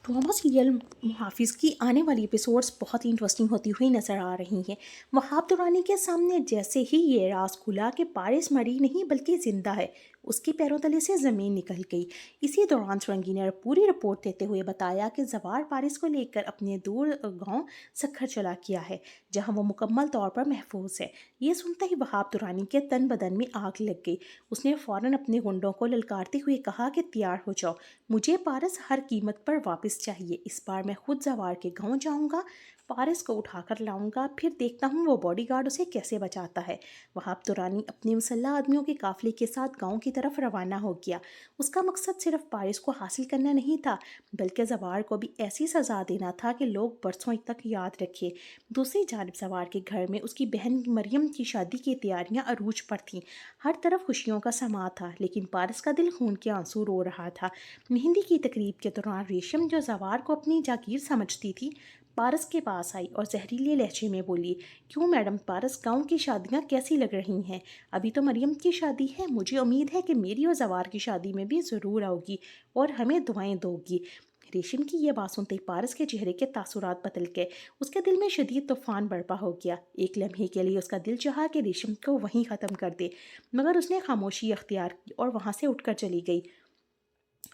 Drama serial मुहाफिज की आने वाली एपिसोड्स बहुत ही इंटरेस्टिंग होती हुई नजर आ रही हैं। वहाब दुरानी के सामने जैसे ही ये राज खुला कि पारिस मरी नहीं बल्कि जिंदा है, उसके पैरों तले से ज़मीन निकल गई। इसी दौरान सुरंगी ने पूरी रिपोर्ट देते हुए बताया कि जवार पारिस को लेकर अपने दूर गांव सखर चला किया है, जहां वो मुकम्मल तौर पर महफूज है। ये सुनते ही वहाब दुरानी के तन बदन में आग लग गई। उसने फौरन अपने गुंडों को ललकारते हुए कहा कि तैयार हो जाओ, मुझे पारस हर कीमत पर वापस चाहिए। इस बार मैं खुद जवार के गांव जाऊंगा, पारस को उठाकर लाऊंगा, फिर देखता हूँ वो बॉडीगार्ड उसे कैसे बचाता है। वहाब दुरानी अपने मुसल्लह आदमियों के काफिले के साथ गांव की तरफ रवाना हो गया। उसका मकसद सिर्फ पारस को हासिल करना नहीं था, बल्कि जवार को भी ऐसी सजा देना था कि लोग बरसों तक याद रखे। दूसरी जानब जवार के घर में उसकी बहन मरियम की शादी की तैयारियां अरूज पर थीं। हर तरफ खुशियों का समा था, लेकिन पारस का दिल खून के आंसू रो रहा था। मेहंदी की तकरीब के दौरान रेशम, जो जवार को अपनी जागीर समझती थी, पारस के पास आई और जहरीले लहजे में बोली, क्यों मैडम पारस, गांव की शादियां कैसी लग रही हैं? अभी तो मरियम की शादी है, मुझे उम्मीद है कि मेरी और जवार की शादी में भी ज़रूर आओगी और हमें दुआएं दोगी। रेशम की यह बात सुनते ही पारस के चेहरे के तासुरात बदल गए। उसके दिल में शदीद तूफान बर्पा हो गया। एक लम्हे के लिए उसका दिल चाहा कि रेशम को वहीं ख़त्म कर दे, मगर उसने खामोशी अख्तियार की और वहाँ से उठकर चली गई।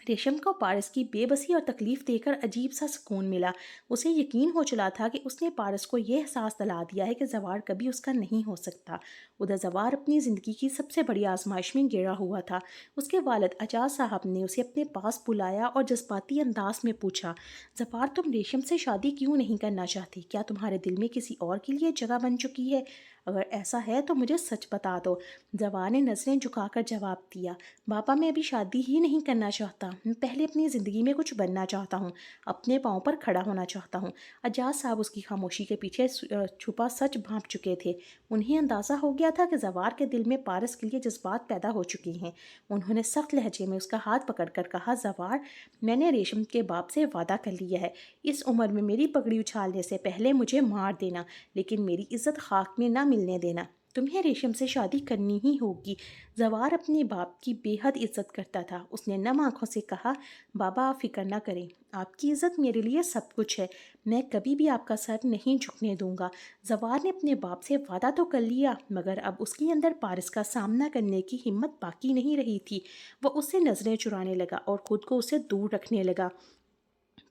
रेशम को पारस की बेबसी और तकलीफ देकर अजीब सा सुकून मिला। उसे यकीन हो चला था कि उसने पारस को यह एहसास दिला दिया है कि जवार कभी उसका नहीं हो सकता। उधर जवार अपनी ज़िंदगी की सबसे बड़ी आजमाइश में गिरा हुआ था। उसके वालिद अजाज साहब ने उसे अपने पास बुलाया और जज्बाती अंदाज में पूछा, जवार तुम रेशम से शादी क्यों नहीं करना चाहती? क्या तुम्हारे दिल में किसी और के लिए जगह बन चुकी है? अगर ऐसा है तो मुझे सच बता दो। जवार ने नज़रें झुकाकर जवाब दिया, पापा मैं अभी शादी ही नहीं करना चाहता, मैं पहले अपनी ज़िंदगी में कुछ बनना चाहता हूँ, अपने पाँव पर खड़ा होना चाहता हूँ। अजाज साहब उसकी खामोशी के पीछे छुपा सच भांप चुके थे। उन्हें अंदाज़ा हो गया था कि जवार के दिल में पारस के लिए जज्बात पैदा हो चुके हैं। उन्होंने सख्त लहजे में उसका हाथ पकड़कर कहा, जवार मैंने रेशम के बाप से वादा कर लिया है, इस उम्र में मेरी पगड़ी उछालने से पहले मुझे मार देना, लेकिन मेरी इज्जत खाक में ना मिलने देना। तुम्हें रेशम से शादी करनी ही होगी। जवार अपने बाप की बेहद इज्जत करता था। उसने नम आंखों से कहा, बाबा आप फिक्र ना करें, आपकी इज्जत मेरे लिए सब कुछ है, मैं कभी भी आपका सर नहीं झुकने दूंगा। जवार ने अपने बाप से वादा तो कर लिया, मगर अब उसके अंदर पारस का सामना करने की हिम्मत बाकी नहीं रही थी। वह उससे नज़रें चुराने लगा और खुद को उससे दूर रखने लगा।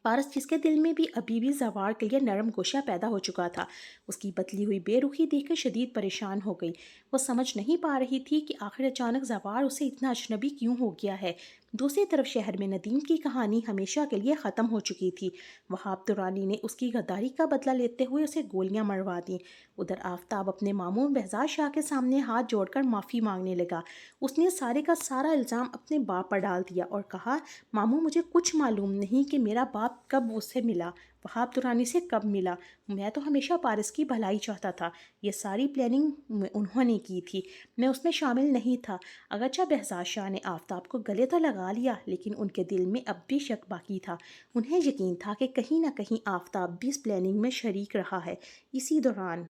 पारस, जिसके दिल में भी अभी भी जवार के लिए नरम गोशा पैदा हो चुका था, उसकी बदली हुई बेरुखी देखकर शदीद परेशान हो गई। वो समझ नहीं पा रही थी कि आखिर अचानक जवार उसे इतना अजनबी क्यों हो गया है। दूसरी तरफ शहर में नदीम की कहानी हमेशा के लिए ख़त्म हो चुकी थी। वहाब दुरानी ने उसकी गद्दारी का बदला लेते हुए उसे गोलियां मरवा दी। उधर आफताब अपने मामू बेहजाद शाह के सामने हाथ जोड़कर माफ़ी मांगने लगा। उसने सारे का सारा इल्ज़ाम अपने बाप पर डाल दिया और कहा, मामू मुझे कुछ मालूम नहीं कि मेरा बाप कब उससे मिला, वहाब दुरानी से कब मिला। मैं तो हमेशा पारस की भलाई चाहता था। ये सारी प्लानिंग उन्होंने की थी, मैं उसमें शामिल नहीं था। अगरचे बेहजाद शाह ने आफताब को गले तो लगा लिया, लेकिन उनके दिल में अब भी शक बाकी था। उन्हें यकीन था कि कहीं ना कहीं आफताब भी इस प्लानिंग में शरीक रहा है। इसी दौरान